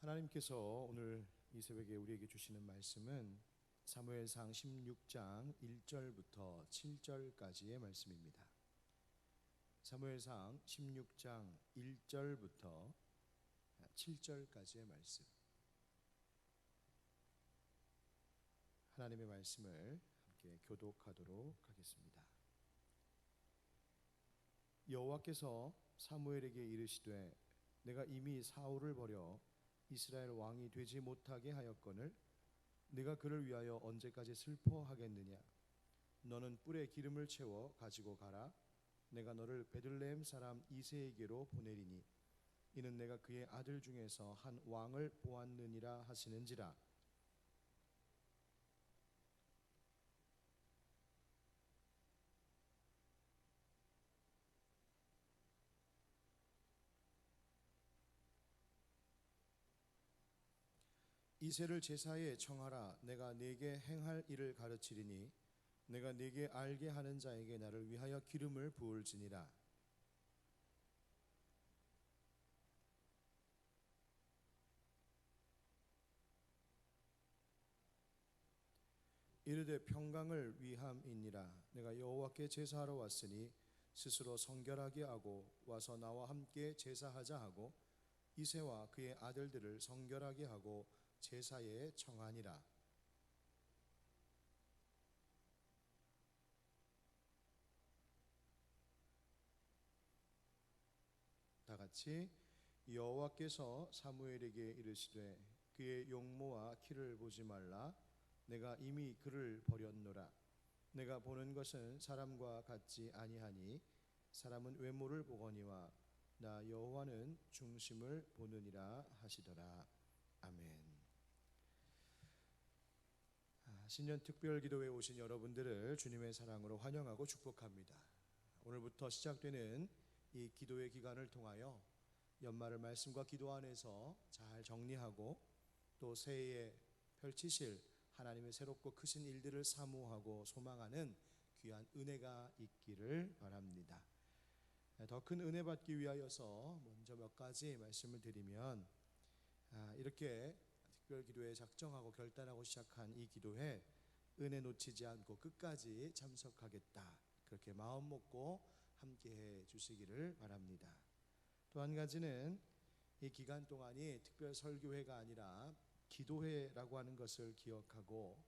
하나님께서 오늘 이 새벽에 우리에게 주시는 말씀은 사무엘상 16장 1절부터 7절까지의 말씀입니다. 사무엘상 16장 1절부터 7절까지의 말씀. 하나님의 말씀을 함께 교독하도록 하겠습니다. 여호와께서 사무엘에게 이르시되 내가 이미 사울을 버려 이스라엘 왕이 되지 못하게 하였거늘 네가 그를 위하여 언제까지 슬퍼하겠느냐. 너는 뿔에 기름을 채워 가지고 가라. 내가 너를 베들레헴 사람 이새에게로 보내리니 이는 내가 그의 아들 중에서 한 왕을 보았느니라 하시는지라. 이새를 제사에 청하라. 내가 네게 행할 일을 가르치리니 내가 네게 알게 하는 자에게 나를 위하여 기름을 부을지니라. 이르되 평강을 위함이니라. 내가 여호와께 제사하러 왔으니 스스로 성결하게 하고 와서 나와 함께 제사하자 하고 이새와 그의 아들들을 성결하게 하고 제사에 청하니라. 다 같이 여호와께서 사무엘에게 이르시되 그의 용모와 키를 보지 말라. 내가 이미 그를 버렸노라. 내가 보는 것은 사람과 같지 아니하니 사람은 외모를 보거니와 나 여호와는 중심을 보느니라 하시더라. 아멘. 신년 특별 기도회에 오신 여러분들을 주님의 사랑으로 환영하고 축복합니다. 오늘부터 시작되는 이 기도의 기간을 통하여 연말을 말씀과 기도 안에서 잘 정리하고 또 새해에 펼치실 하나님의 새롭고 크신 일들을 사모하고 소망하는 귀한 은혜가 있기를 바랍니다. 더 큰 은혜 받기 위하여서 먼저 몇 가지 말씀을 드리면, 이렇게 특별 기도회 작정하고 결단하고 시작한 이 기도회 은혜 놓치지 않고 끝까지 참석하겠다, 그렇게 마음 먹고 함께해 주시기를 바랍니다. 또 한 가지는 이 기간 동안이 특별 설교회가 아니라 기도회라고 하는 것을 기억하고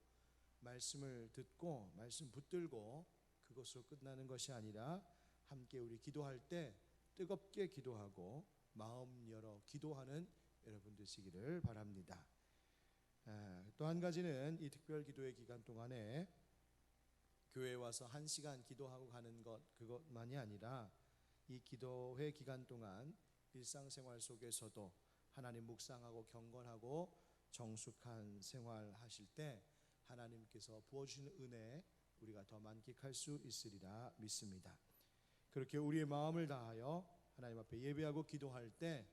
말씀을 듣고 말씀 붙들고 그것으로 끝나는 것이 아니라 함께 우리 기도할 때 뜨겁게 기도하고 마음 열어 기도하는 여러분 되시기를 바랍니다. 또 한 가지는 이 특별 기도회 기간 동안에 교회에 와서 1시간 기도하고 가는 것, 그것만이 아니라 이 기도회 기간 동안 일상생활 속에서도 하나님 묵상하고 경건하고 정숙한 생활 하실 때 하나님께서 부어주시는 은혜 우리가 더 만끽할 수 있으리라 믿습니다. 그렇게 우리의 마음을 다하여 하나님 앞에 예배하고 기도할 때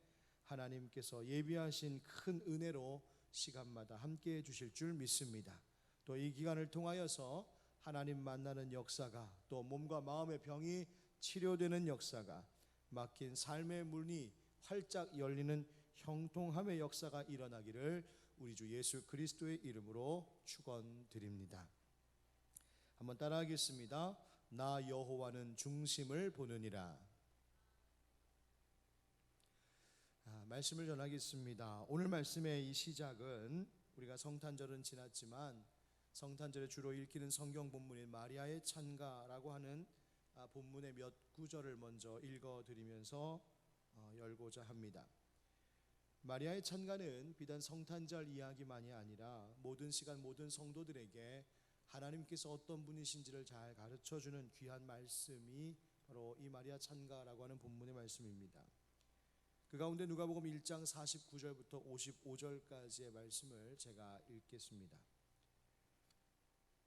하나님께서 예비하신 큰 은혜로 시간마다 함께해 주실 줄 믿습니다. 또 이 기간을 통하여서 하나님 만나는 역사가, 또 몸과 마음의 병이 치료되는 역사가, 막힌 삶의 문이 활짝 열리는 형통함의 역사가 일어나기를 우리 주 예수 그리스도의 이름으로 축원드립니다. 한번 따라하겠습니다. 나 여호와는 중심을 보느니라. 말씀을 전하겠습니다. 오늘 말씀의 이 시작은 우리가 성탄절은 지났지만 성탄절에 주로 읽히는 성경 본문인 마리아의 찬가라고 하는 본문의 몇 구절을 먼저 읽어드리면서 열고자 합니다. 마리아의 찬가는 비단 성탄절 이야기만이 아니라 모든 시간 모든 성도들에게 하나님께서 어떤 분이신지를 잘 가르쳐주는 귀한 말씀이 바로 이 마리아 찬가라고 하는 본문의 말씀입니다. 그 가운데 누가복음 1장 49절부터 55절까지의 말씀을 제가 읽겠습니다.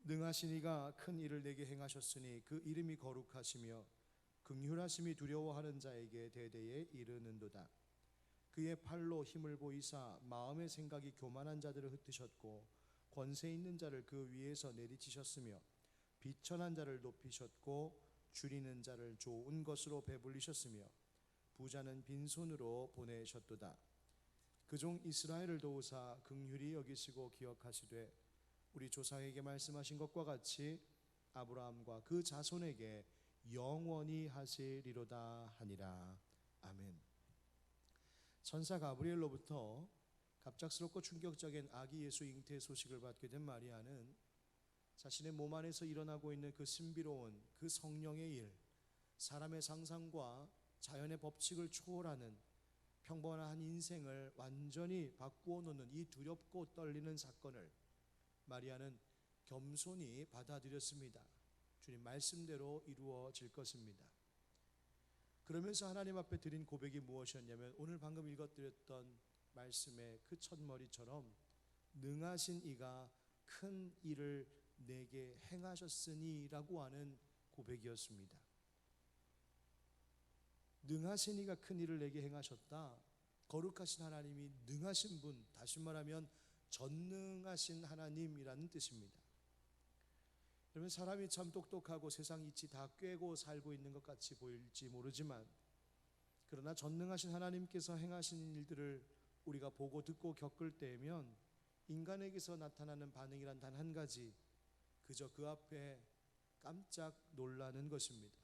능하신 이가 큰 일을 내게 행하셨으니 그 이름이 거룩하시며 긍휼하심이 두려워하는 자에게 대대에 이르는도다. 그의 팔로 힘을 보이사 마음의 생각이 교만한 자들을 흩으셨고 권세 있는 자를 그 위에서 내리치셨으며 비천한 자를 높이셨고 줄이는 자를 좋은 것으로 배불리셨으며 부자는 빈손으로 보내셨도다. 그 종 이스라엘을 도우사 긍휼히 여기시고 기억하시되 우리 조상에게 말씀하신 것과 같이 아브라함과 그 자손에게 영원히 하시리로다 하니라. 아멘. 천사 가브리엘로부터 갑작스럽고 충격적인 아기 예수 잉태 소식을 받게 된 마리아는 자신의 몸 안에서 일어나고 있는 그 신비로운 그 성령의 일, 사람의 상상과 자연의 법칙을 초월하는 평범한 인생을 완전히 바꾸어 놓는 이 두렵고 떨리는 사건을 마리아는 겸손히 받아들였습니다. 주님 말씀대로 이루어질 것입니다. 그러면서 하나님 앞에 드린 고백이 무엇이었냐면 오늘 방금 읽어드렸던 말씀의 그 첫머리처럼 능하신 이가 큰 일을 내게 행하셨으니 라고 하는 고백이었습니다. 능하신 이가 큰 일을 내게 행하셨다. 거룩하신 하나님이 능하신 분, 다시 말하면 전능하신 하나님이라는 뜻입니다. 여러분, 사람이 참 똑똑하고 세상 이치 다 꿰고 살고 있는 것 같이 보일지 모르지만 그러나 전능하신 하나님께서 행하신 일들을 우리가 보고 듣고 겪을 때면 인간에게서 나타나는 반응이란 단 한 가지, 그저 그 앞에 깜짝 놀라는 것입니다.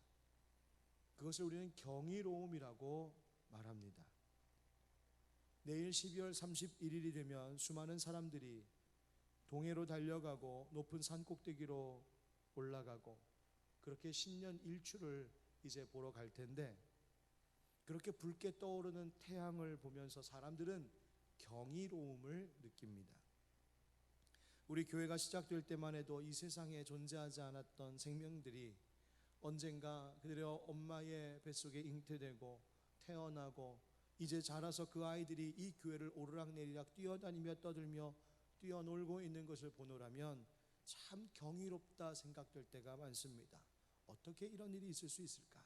그것을 우리는 경이로움이라고 말합니다. 내일 12월 31일이 되면 수많은 사람들이 동해로 달려가고 높은 산 꼭대기로 올라가고 그렇게 신년 일출을 이제 보러 갈 텐데, 그렇게 붉게 떠오르는 태양을 보면서 사람들은 경이로움을 느낍니다. 우리 교회가 시작될 때만 해도 이 세상에 존재하지 않았던 생명들이 언젠가 그들의 엄마의 뱃속에 잉태되고 태어나고 이제 자라서 그 아이들이 이 교회를 오르락내리락 뛰어다니며 떠들며 뛰어놀고 있는 것을 보노라면 참 경이롭다 생각될 때가 많습니다. 어떻게 이런 일이 있을 수 있을까?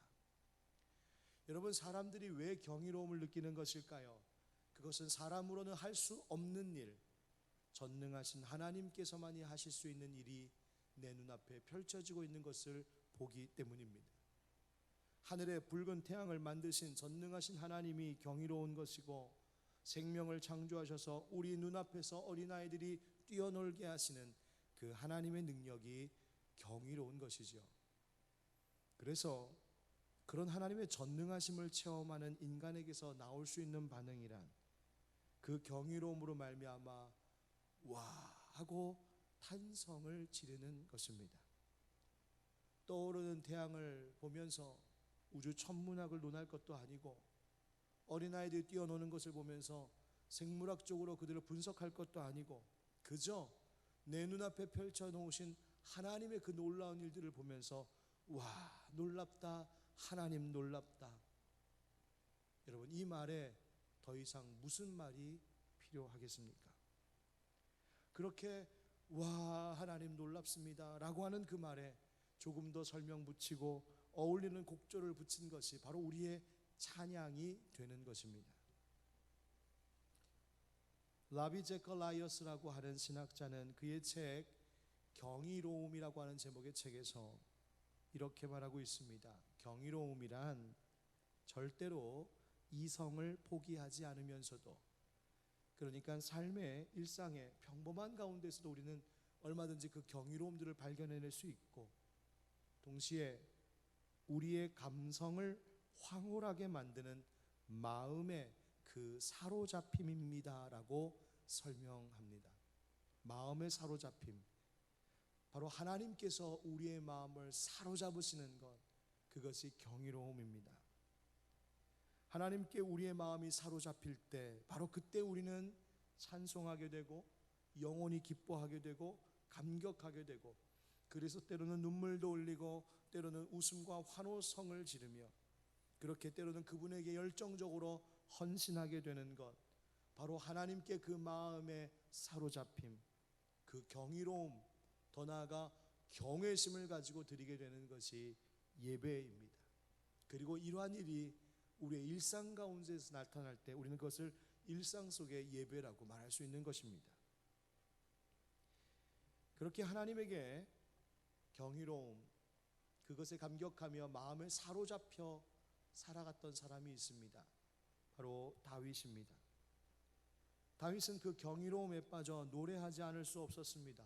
여러분, 사람들이 왜 경이로움을 느끼는 것일까요? 그것은 사람으로는 할 수 없는 일, 전능하신 하나님께서만이 하실 수 있는 일이 내 눈앞에 펼쳐지고 있는 것을 보기 때문입니다. 하늘에 붉은 태양을 만드신 전능하신 하나님이 경이로운 것이고, 생명을 창조하셔서 우리 눈앞에서 어린아이들이 뛰어놀게 하시는 그 하나님의 능력이 경이로운 것이죠. 그래서 그런 하나님의 전능하심을 체험하는 인간에게서 나올 수 있는 반응이란 그 경이로움으로 말미암아 와 하고 탄성을 지르는 것입니다. 떠오르는 태양을 보면서 우주 천문학을 논할 것도 아니고, 어린아이들이 뛰어노는 것을 보면서 생물학적으로 그들을 분석할 것도 아니고, 그저 내 눈앞에 펼쳐놓으신 하나님의 그 놀라운 일들을 보면서 와 놀랍다, 하나님 놀랍다. 여러분, 이 말에 더 이상 무슨 말이 필요하겠습니까? 그렇게 와 하나님 놀랍습니다 라고 하는 그 말에 조금 더 설명 붙이고 어울리는 곡조를 붙인 것이 바로 우리의 찬양이 되는 것입니다. 라비 제컬라이어스라고 하는 신학자는 그의 책 경이로움이라고 하는 제목의 책에서 이렇게 말하고 있습니다. 경이로움이란 절대로 이성을 포기하지 않으면서도, 그러니까 삶의 일상의 평범한 가운데서도 우리는 얼마든지 그 경이로움들을 발견해낼 수 있고, 동시에 우리의 감성을 황홀하게 만드는 마음의 그 사로잡힘입니다 라고 설명합니다. 마음의 사로잡힘, 바로 하나님께서 우리의 마음을 사로잡으시는 것, 그것이 경이로움입니다. 하나님께 우리의 마음이 사로잡힐 때 바로 그때 우리는 찬송하게 되고 영원히 기뻐하게 되고 감격하게 되고, 그래서 때로는 눈물도 흘리고 때로는 웃음과 환호성을 지르며 그렇게 때로는 그분에게 열정적으로 헌신하게 되는 것, 바로 하나님께 그 마음의 사로잡힘, 그 경이로움, 더 나아가 경외심을 가지고 드리게 되는 것이 예배입니다. 그리고 이러한 일이 우리의 일상 가운데서 나타날 때 우리는 그것을 일상 속의 예배라고 말할 수 있는 것입니다. 그렇게 하나님에게 경이로움, 그것에 감격하며 마음을 사로잡혀 살아갔던 사람이 있습니다. 바로 다윗입니다. 다윗은 그 경이로움에 빠져 노래하지 않을 수 없었습니다.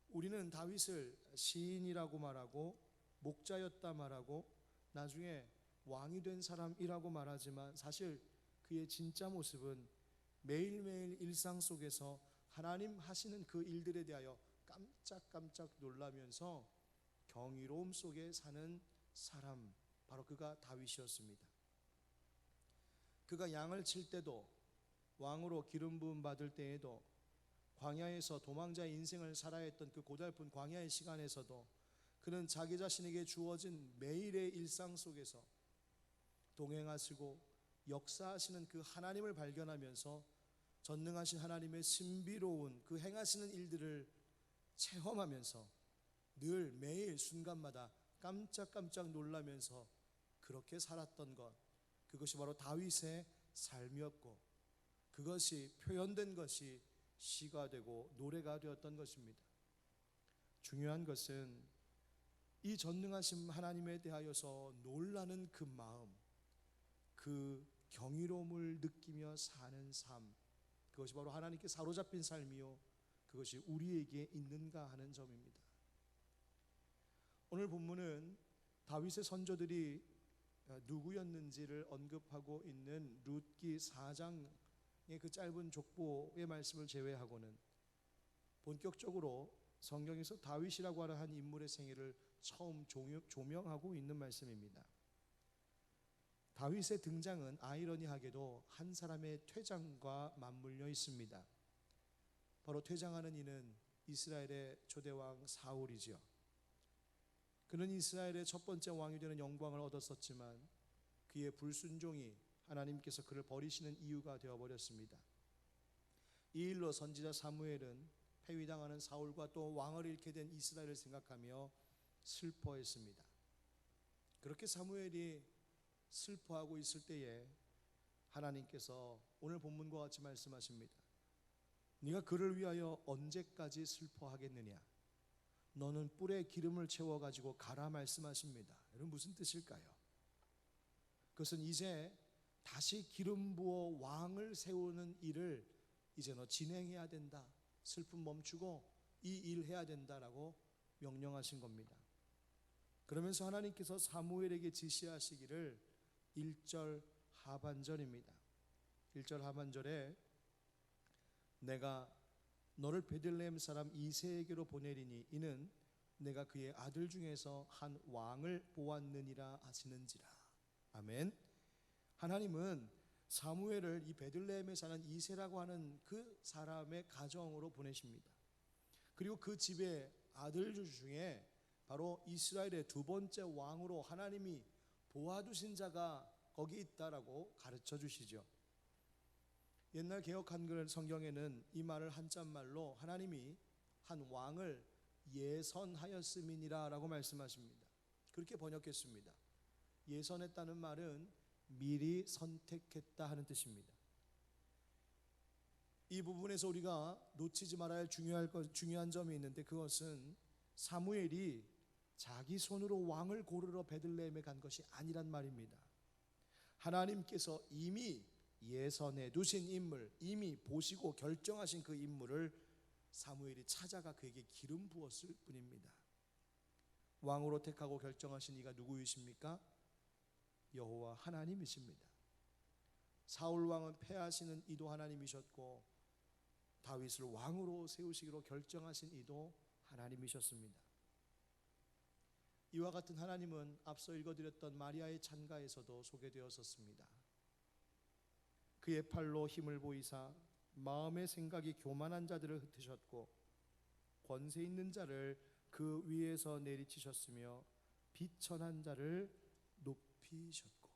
우리는 다윗을 시인이라고 말하고 목자였다 말하고 나중에 왕이 된 사람이라고 말하지만 사실 그의 진짜 모습은 매일매일 일상 속에서 하나님 하시는 그 일들에 대하여 깜짝깜짝 놀라면서 경이로움 속에 사는 사람, 바로 그가 다윗이었습니다. 그가 양을 칠 때도, 왕으로 기름 부음 받을 때에도, 광야에서 도망자의 인생을 살아야 했던 그 고달픈 광야의 시간에서도 그는 자기 자신에게 주어진 매일의 일상 속에서 동행하시고 역사하시는 그 하나님을 발견하면서 전능하신 하나님의 신비로운 그 행하시는 일들을 체험하면서 늘 매일 순간마다 깜짝깜짝 놀라면서 그렇게 살았던 것, 그것이 바로 다윗의 삶이었고 그것이 표현된 것이 시가 되고 노래가 되었던 것입니다. 중요한 것은 이 전능하신 하나님에 대하여서 놀라는 그 마음, 그 경이로움을 느끼며 사는 삶, 그것이 바로 하나님께 사로잡힌 삶이요 그것이 우리에게 있는가 하는 점입니다. 오늘 본문은 다윗의 선조들이 누구였는지를 언급하고 있는 룻기 4장의 그 짧은 족보의 말씀을 제외하고는 본격적으로 성경에서 다윗이라고 하는 한 인물의 생애를 처음 조명하고 있는 말씀입니다. 다윗의 등장은 아이러니하게도 한 사람의 퇴장과 맞물려 있습니다. 바로 퇴장하는 이는 이스라엘의 초대왕 사울이지요. 그는 이스라엘의 첫 번째 왕이 되는 영광을 얻었었지만 그의 불순종이 하나님께서 그를 버리시는 이유가 되어버렸습니다. 이 일로 선지자 사무엘은 폐위당하는 사울과 또 왕을 잃게 된 이스라엘을 생각하며 슬퍼했습니다. 그렇게 사무엘이 슬퍼하고 있을 때에 하나님께서 오늘 본문과 같이 말씀하십니다. 네가 그를 위하여 언제까지 슬퍼하겠느냐? 너는 뿔에 기름을 채워가지고 가라 말씀하십니다. 여러분 무슨 뜻일까요? 그것은 이제 다시 기름 부어 왕을 세우는 일을 이제 너 진행해야 된다. 슬픔 멈추고 이 일 해야 된다라고 명령하신 겁니다. 그러면서 하나님께서 사무엘에게 지시하시기를 1절 하반절입니다. 1절 하반절에 내가 너를 베들레헴 사람 이새에게로 보내리니 이는 내가 그의 아들 중에서 한 왕을 보았느니라 하시는지라. 아멘. 하나님은 사무엘을 이 베들레헴에 사는 이새라고 하는 그 사람의 가정으로 보내십니다. 그리고 그 집의 아들 중에 바로 이스라엘의 두 번째 왕으로 하나님이 보아두신 자가 거기 있다라고 가르쳐 주시죠. 옛날 개역 한글 성경에는 이 말을 한자말로 하나님이 한 왕을 예선하였음이니라 라고 말씀하십니다. 그렇게 번역했습니다. 예선했다는 말은 미리 선택했다 하는 뜻입니다. 이 부분에서 우리가 놓치지 말아야 할 중요한 점이 있는데 그것은 사무엘이 자기 손으로 왕을 고르러 베들레헴에 간 것이 아니란 말입니다. 하나님께서 이미 예선해 두신 인물, 이미 보시고 결정하신 그 인물을 사무엘이 찾아가 그에게 기름 부었을 뿐입니다. 왕으로 택하고 결정하신 이가 누구이십니까? 여호와 하나님이십니다. 사울 왕은 패하시는 이도 하나님이셨고 다윗을 왕으로 세우시기로 결정하신 이도 하나님이셨습니다. 이와 같은 하나님은 앞서 읽어드렸던 마리아의 찬가에서도 소개되었었습니다. 그의 팔로 힘을 보이사 마음의 생각이 교만한 자들을 흩으셨고 권세 있는 자를 그 위에서 내리치셨으며 비천한 자를 높이셨고.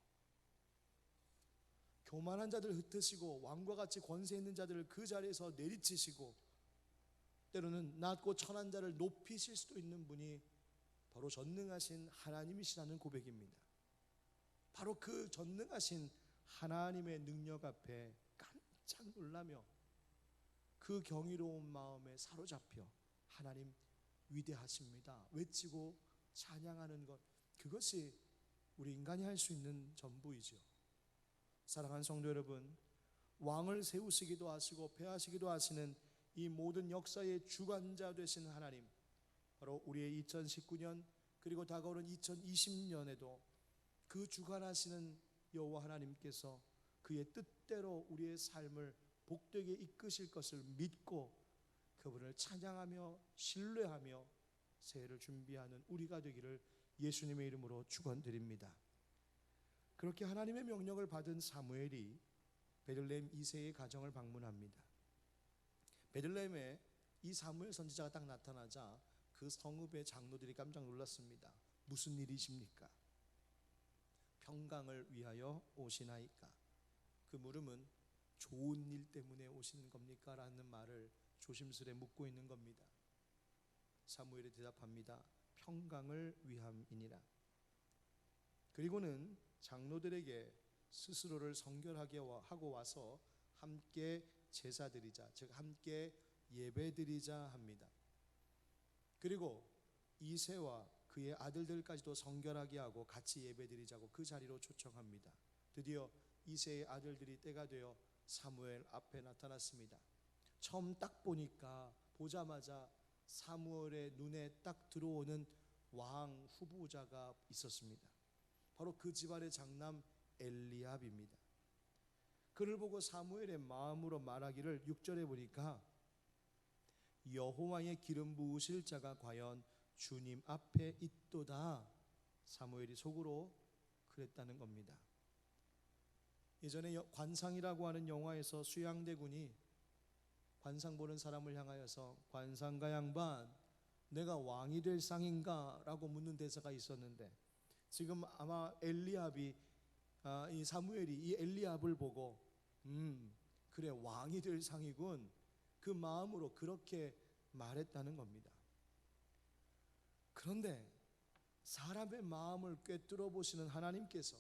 교만한 자들을 흩으시고 왕과 같이 권세 있는 자들을 그 자리에서 내리치시고 때로는 낮고 천한 자를 높이실 수도 있는 분이 바로 전능하신 하나님이시라는 고백입니다. 바로 그 전능하신 하나님의 능력 앞에 깜짝 놀라며 그 경이로운 마음에 사로잡혀 하나님 위대하십니다 외치고 찬양하는 것, 그것이 우리 인간이 할 수 있는 전부이죠. 사랑하는 성도 여러분, 왕을 세우시기도 하시고 폐하시기도 하시는 이 모든 역사의 주관자 되신 하나님, 바로 우리의 2019년 그리고 다가오는 2020년에도 그 주관하시는 여호와 하나님께서 그의 뜻대로 우리의 삶을 복되게 이끄실 것을 믿고 그분을 찬양하며 신뢰하며 새해를 준비하는 우리가 되기를 예수님의 이름으로 축원드립니다. 그렇게 하나님의 명령을 받은 사무엘이 베들레헴 이새의 가정을 방문합니다. 베들레헴에 이 사무엘 선지자가 딱 나타나자 그 성읍의 장로들이 깜짝 놀랐습니다. 무슨 일이십니까? 평강을 위하여 오시나이까? 그 물음은 좋은 일 때문에 오시는 겁니까? 라는 말을 조심스레 묻고 있는 겁니다. 사무엘이 대답합니다. 평강을 위함이니라. 그리고는 장로들에게 스스로를 성결하게 하고 와서 함께 제사드리자, 즉 함께 예배드리자 합니다. 그리고 이새와 그의 아들들까지도 성결하게 하고 같이 예배드리자고 그 자리로 초청합니다. 드디어 이새의 아들들이 때가 되어 사무엘 앞에 나타났습니다. 처음 딱 보자마자 사무엘의 눈에 딱 들어오는 왕 후보자가 있었습니다. 바로 그 집안의 장남 엘리압입니다. 그를 보고 사무엘의 마음으로 말하기를 6절에 보니까 여호와의 기름 부으실 자가 과연 주님 앞에 있도다. 사무엘이 속으로 그랬다는 겁니다. 예전에 관상이라고 하는 영화에서 수양대군이 관상 보는 사람을 향하여서 관상가 양반, 내가 왕이 될 상인가? 라고 묻는 대사가 있었는데, 지금 아마 엘리압이 이 사무엘이 이 엘리압을 보고 그래 왕이 될 상이군, 그 마음으로 그렇게 말했다는 겁니다. 그런데 사람의 마음을 꿰뚫어 보시는 하나님께서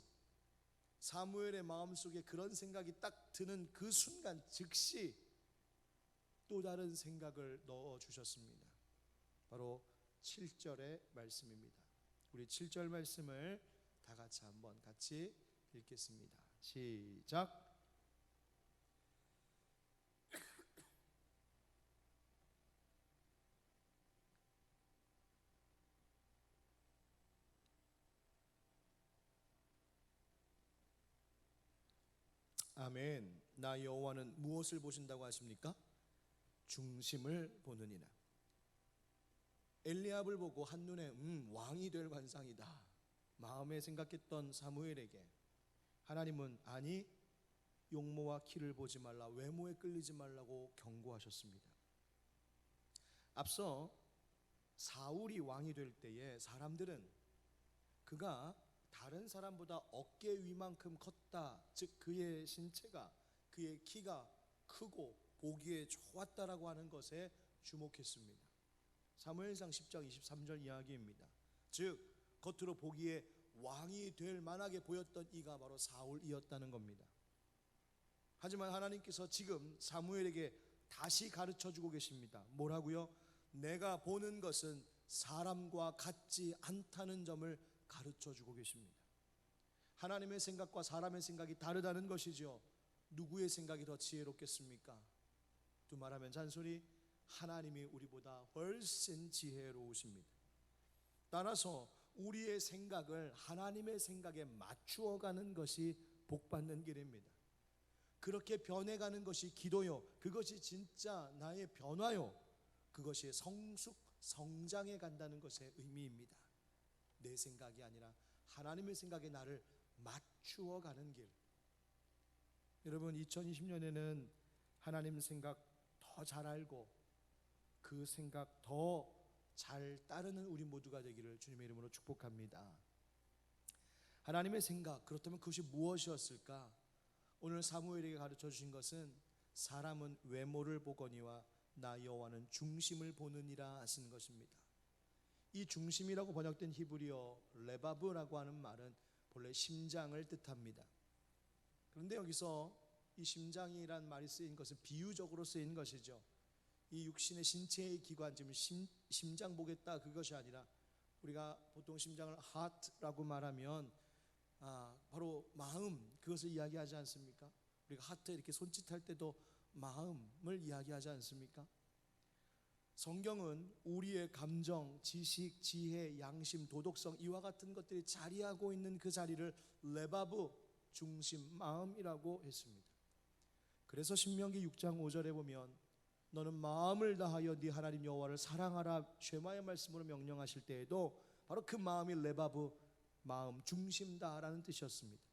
사무엘의 마음속에 그런 생각이 딱 드는 그 순간 즉시 또 다른 생각을 넣어 주셨습니다. 바로 7절의 말씀입니다. 우리 7절 말씀을 다 같이 한번 같이 읽겠습니다. 시작. 아멘. 나 여호와는 무엇을 보신다고 하십니까? 중심을 보느니라. 엘리압을 보고 한눈에 왕이 될 관상이다 마음에 생각했던 사무엘에게 하나님은 아니, 용모와 키를 보지 말라, 외모에 끌리지 말라고 경고하셨습니다. 앞서 사울이 왕이 될 때에 사람들은 그가 다른 사람보다 어깨 위만큼 컸다, 즉 그의 신체가, 그의 키가 크고 보기에 좋았다라고 하는 것에 주목했습니다. 사무엘상 10장 23절 이야기입니다. 즉 겉으로 보기에 왕이 될 만하게 보였던 이가 바로 사울이었다는 겁니다. 하지만 하나님께서 지금 사무엘에게 다시 가르쳐주고 계십니다. 뭐라고요? 내가 보는 것은 사람과 같지 않다는 점을 가르쳐주고 계십니다. 하나님의 생각과 사람의 생각이 다르다는 것이죠. 누구의 생각이 더 지혜롭겠습니까? 또 말하면 잔소리, 하나님이 우리보다 훨씬 지혜로우십니다. 따라서 우리의 생각을 하나님의 생각에 맞추어가는 것이 복받는 길입니다. 그렇게 변해가는 것이 기도요, 그것이 진짜 나의 변화요, 그것이 성숙, 성장해 간다는 것의 의미입니다. 내 생각이 아니라 하나님의 생각에 나를 맞추어가는 길. 여러분, 2020년에는 하나님 생각 더 잘 알고 그 생각 더 잘 따르는 우리 모두가 되기를 주님의 이름으로 축복합니다. 하나님의 생각, 그렇다면 그것이 무엇이었을까? 오늘 사무엘에게 가르쳐 주신 것은 사람은 외모를 보거니와 나 여호와는 중심을 보느니라 하시는 것입니다. 이 중심이라고 번역된 히브리어 레바브라고 하는 말은 본래 심장을 뜻합니다. 그런데 여기서 이 심장이란 말이 쓰인 것은 비유적으로 쓰인 것이죠. 이 육신의 신체의 기관, 지금 심장 보겠다 그것이 아니라 우리가 보통 심장을 heart라고 말하면 바로 마음, 그것을 이야기하지 않습니까? 우리가 하트에 이렇게 손짓할 때도 마음을 이야기하지 않습니까? 성경은 우리의 감정, 지식, 지혜, 양심, 도덕성 이와 같은 것들이 자리하고 있는 그 자리를 레바브, 중심, 마음이라고 했습니다. 그래서 신명기 6장 5절에 보면 너는 마음을 다하여 네 하나님 여호와를 사랑하라 쉐마의 말씀으로 명령하실 때에도 바로 그 마음이 레바브, 마음, 중심다라는 뜻이었습니다.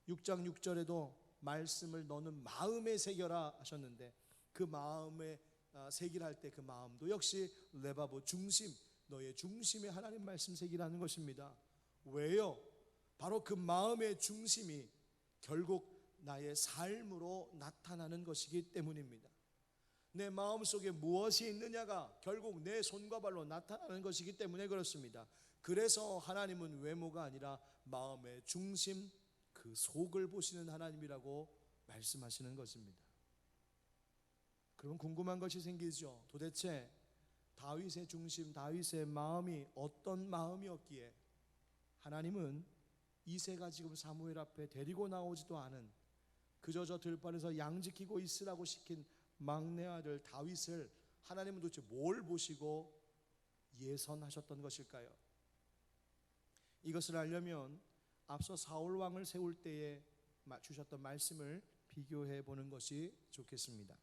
6장 6절에도 말씀을 너는 마음에 새겨라 하셨는데 그 마음에 새기할 때 그 마음도 역시 레바브, 중심, 너의 중심에 하나님 말씀 새기라는 것입니다. 왜요? 바로 그 마음의 중심이 결국 나의 삶으로 나타나는 것이기 때문입니다. 내 마음속에 무엇이 있느냐가 결국 내 손과 발로 나타나는 것이기 때문에 그렇습니다. 그래서 하나님은 외모가 아니라 마음의 중심, 그 속을 보시는 하나님이라고 말씀하시는 것입니다. 그럼 궁금한 것이 생기죠. 도대체 다윗의 중심, 다윗의 마음이 어떤 마음이었기에 하나님은 이새가 지금 사무엘 앞에 데리고 나오지도 않은 그저 저 들판에서 양 지키고 있으라고 시킨 막내 아들 다윗을 하나님은 도대체 뭘 보시고 예선하셨던 것일까요? 이것을 알려면 앞서 사울 왕을 세울 때에 주셨던 말씀을 비교해 보는 것이 좋겠습니다.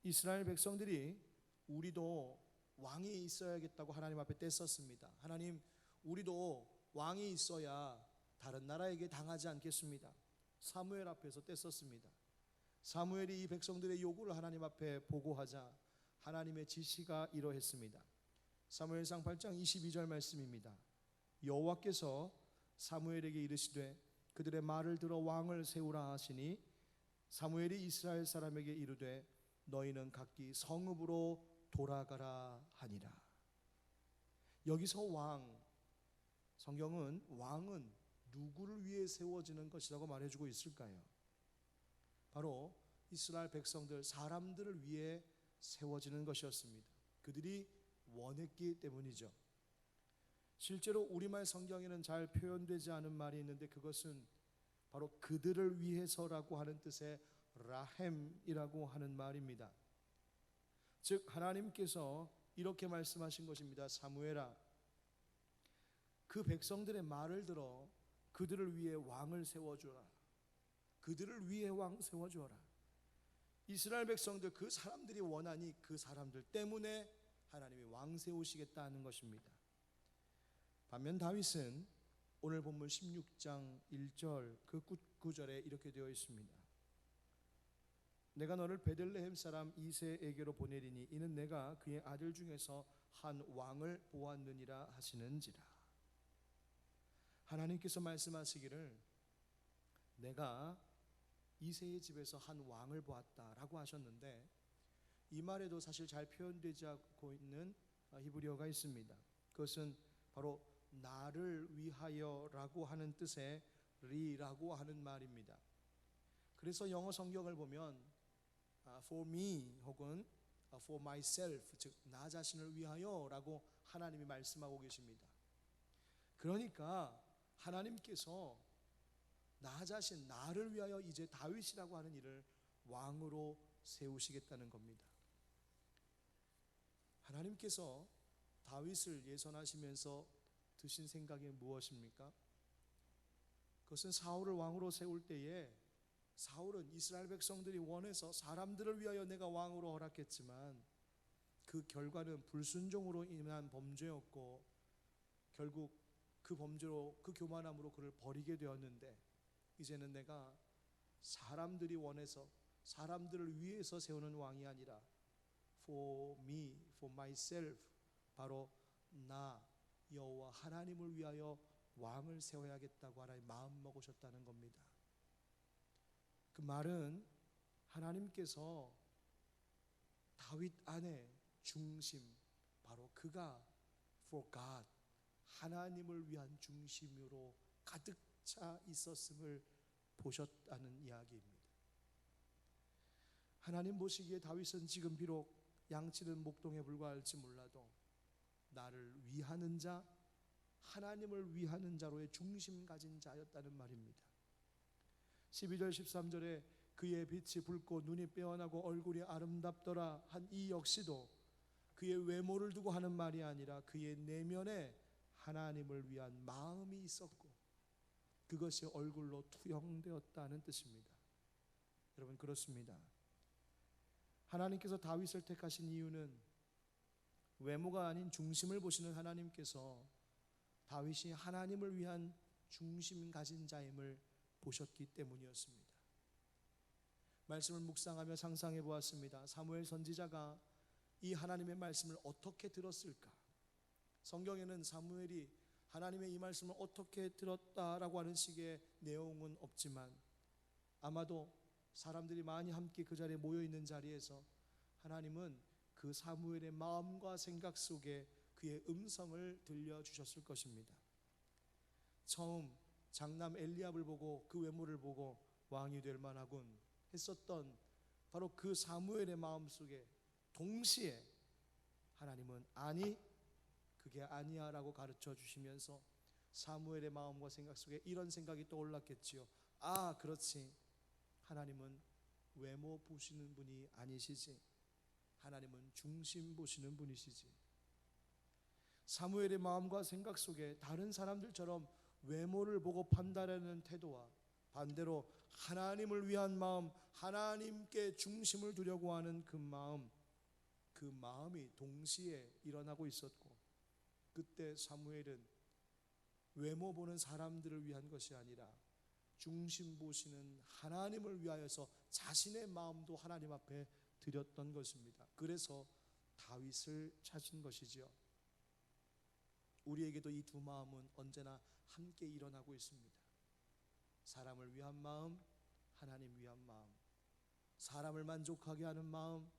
이스라엘 백성들이 우리도 왕이 있어야겠다고 하나님 앞에 떼썼습니다. 하나님, 우리도 왕이 있어야 다른 나라에게 당하지 않겠습니다. 사무엘 앞에서 떼썼습니다. 사무엘이 이 백성들의 요구를 하나님 앞에 보고하자 하나님의 지시가 이러했습니다. 사무엘상 8장 22절 말씀입니다. 여호와께서 사무엘에게 이르시되 그들의 말을 들어 왕을 세우라 하시니 사무엘이 이스라엘 사람에게 이르되 너희는 각기 성읍으로 돌아가라 하니라. 여기서 왕, 성경은 왕은 누구를 위해 세워지는 것이라고 말해주고 있을까요? 바로 이스라엘 백성들, 사람들을 위해 세워지는 것이었습니다. 그들이 원했기 때문이죠. 실제로 우리말 성경에는 잘 표현되지 않은 말이 있는데 그것은 바로 그들을 위해서라고 하는 뜻의 라햄이라고 하는 말입니다. 즉 하나님께서 이렇게 말씀하신 것입니다. 사무엘아, 그 백성들의 말을 들어 그들을 위해 왕을 세워주라. 그들을 위해 왕 세워주어라. 이스라엘 백성들, 그 사람들이 원하니 그 사람들 때문에 하나님이 왕 세우시겠다는 것입니다. 반면 다윗은 오늘 본문 16장 1절 그 구절에 이렇게 되어 있습니다. 내가 너를 베들레헴 사람 이새에게로 보내리니 이는 내가 그의 아들 중에서 한 왕을 보았느니라 하시는지라. 하나님께서 말씀하시기를 내가 이새의 집에서 한 왕을 보았다라고 하셨는데 이 말에도 사실 잘 표현되지 않고 있는 히브리어가 있습니다. 그것은 바로 나를 위하여라고 하는 뜻의 리라고 하는 말입니다. 그래서 영어 성경을 보면 for me 혹은 for myself, 즉 나 자신을 위하여라고 하나님이 말씀하고 계십니다. 그러니까 하나님께서 나 자신, 나를 위하여 이제 다윗이라고 하는 이를 왕으로 세우시겠다는 겁니다. 하나님께서 다윗을 예선하시면서 드신 생각이 무엇입니까? 그것은 사울을 왕으로 세울 때에 사울은 이스라엘 백성들이 원해서 사람들을 위하여 내가 왕으로 허락했지만 그 결과는 불순종으로 인한 범죄였고 결국 그 범죄로, 그 교만함으로 그를 버리게 되었는데 이제는 내가 사람들이 원해서 사람들을 위해서 세우는 왕이 아니라 for me, for myself, 바로 나 여호와 하나님을 위하여 왕을 세워야겠다고 하나님 마음 먹으셨다는 겁니다. 그 말은 하나님께서 다윗 안에 중심, 바로 그가 for God, 하나님을 위한 중심으로 가득 차 있었음을 보셨다는 이야기입니다. 하나님 보시기에 다윗은 지금 비록 양치는 목동에 불과할지 몰라도 나를 위하는 자, 하나님을 위하는 자로의 중심 가진 자였다는 말입니다. 12절 13절에 그의 빛이 붉고 눈이 빼어나고 얼굴이 아름답더라 한 이 역시도 그의 외모를 두고 하는 말이 아니라 그의 내면에 하나님을 위한 마음이 있었고 그것이 얼굴로 투영되었다는 뜻입니다. 여러분, 그렇습니다. 하나님께서 다윗을 택하신 이유는 외모가 아닌 중심을 보시는 하나님께서 다윗이 하나님을 위한 중심 가진 자임을 보셨기 때문이었습니다. 말씀을 묵상하며 상상해 보았습니다. 사무엘 선지자가 이 하나님의 말씀을 어떻게 들었을까? 성경에는 사무엘이 하나님의 이 말씀을 어떻게 들었다라고 하는 식의 내용은 없지만 아마도 사람들이 많이 함께 그 자리에 모여 있는 자리에서 하나님은 그 사무엘의 마음과 생각 속에 그의 음성을 들려주셨을 것입니다. 처음 장남 엘리압을 보고 그 외모를 보고 왕이 될 만하군 했었던 바로 그 사무엘의 마음속에 동시에 하나님은 아니, 그게 아니야 라고 가르쳐 주시면서 사무엘의 마음과 생각 속에 이런 생각이 떠올랐겠지요. 아, 그렇지, 하나님은 외모 보시는 분이 아니시지, 하나님은 중심 보시는 분이시지. 사무엘의 마음과 생각 속에 다른 사람들처럼 외모를 보고 판단하는 태도와 반대로 하나님을 위한 마음, 하나님께 중심을 두려고 하는 그 마음이 동시에 일어나고 있었고, 그때 사무엘은 외모 보는 사람들을 위한 것이 아니라 중심 보시는 하나님을 위하여서 자신의 마음도 하나님 앞에 드렸던 것입니다. 그래서 다윗을 찾은 것이지요. 우리에게도 이 두 마음은 언제나 함께 일어나고 있습니다. 사람을 위한 마음, 하나님 위한 마음. 사람을 만족하게 하는 마음,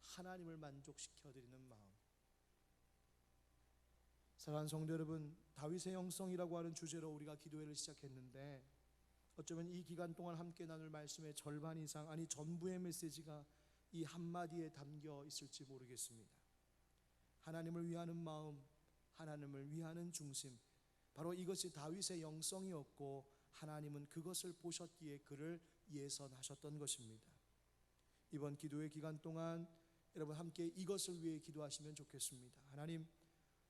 하나님을 만족시켜드리는 마음. 사랑하는 성도 여러분, 다윗의 영성이라고 하는 주제로 우리가 기도회를 시작했는데 어쩌면 이 기간 동안 함께 나눌 말씀의 절반 이상, 아니 전부의 메시지가 이 한마디에 담겨 있을지 모르겠습니다. 하나님을 위하는 마음, 하나님을 위하는 중심, 바로 이것이 다윗의 영성이었고 하나님은 그것을 보셨기에 그를 예선하셨던 것입니다. 이번 기도회 기간 동안 여러분 함께 이것을 위해 기도하시면 좋겠습니다. 하나님,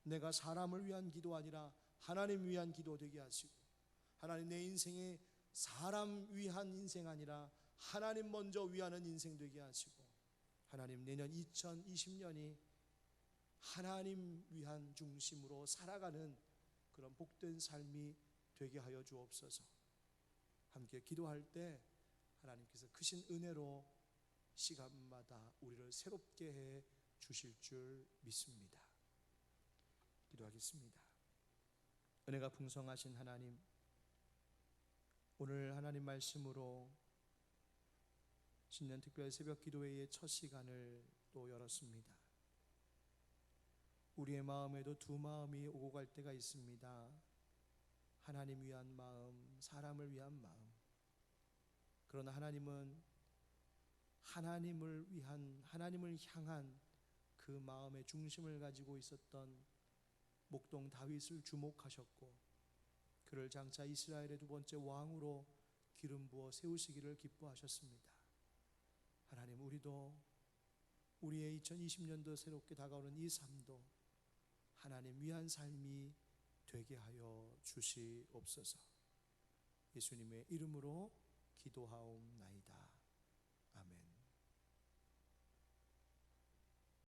내가 사람을 위한 기도 아니라 하나님 위한 기도 되게 하시고, 하나님, 내 인생에 사람 위한 인생 아니라 하나님 먼저 위하는 인생 되게 하시고, 하나님, 내년 2020년이 하나님 위한 중심으로 살아가는 그런 복된 삶이 되게 하여 주옵소서. 함께 기도할 때 하나님께서 크신 은혜로 시간마다 우리를 새롭게 해 주실 줄 믿습니다. 기도하겠습니다. 은혜가 풍성하신 하나님, 오늘 하나님 말씀으로 신년 특별 새벽 기도회의 첫 시간을 또 열었습니다. 우리의 마음에도 두 마음이 오고 갈 때가 있습니다. 하나님 위한 마음, 사람을 위한 마음. 그러나 하나님은 하나님을 위한, 하나님을 향한 그 마음의 중심을 가지고 있었던 목동 다윗을 주목하셨고 그를 장차 이스라엘의 두 번째 왕으로 기름 부어 세우시기를 기뻐하셨습니다. 하나님, 우리도 우리의 2020년도 새롭게 다가오는 이 삶도 하나님 위한 삶이 되게 하여 주시옵소서. 예수님의 이름으로 기도하옵나이다.